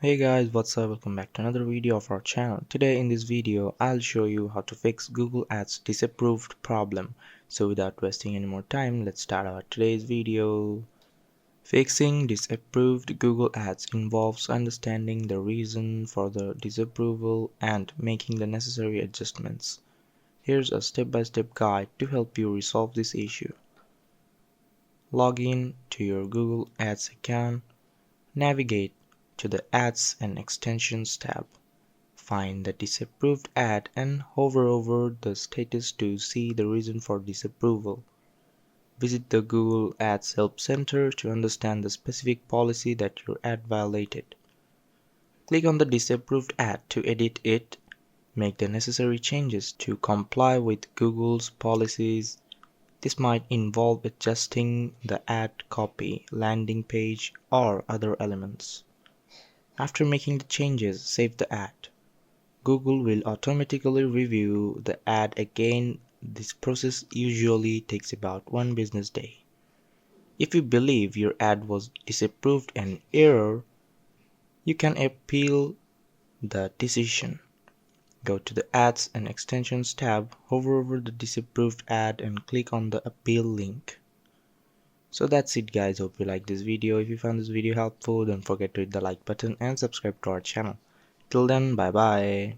Hey guys, what's up? Welcome back to another video of our channel. Today in this video, I'll show you how to fix Google Ads disapproved problem. So without wasting any more time, let's start our today's video. Fixing disapproved Google Ads involves understanding the reason for the disapproval and making the necessary adjustments. Here's a step-by-step guide to help you resolve this issue. Log in to your Google Ads account. Navigate to the Ads and Extensions tab. Find the disapproved ad and hover over the status to see the reason for disapproval. Visit the Google Ads Help Center to understand the specific policy that your ad violated. Click on the disapproved ad to edit it. Make the necessary changes to comply with Google's policies. This might involve adjusting the ad copy, landing page, or other elements. After making the changes, save the ad. Google will automatically review the ad again. This process usually takes about 1 business day. If you believe your ad was disapproved and error, you can appeal the decision. Go to the Ads and Extensions tab, hover over the disapproved ad and click on the appeal link. So that's it guys, hope you like this video. If you found this video helpful, don't forget to hit the like button and subscribe to our channel. Till then, bye bye.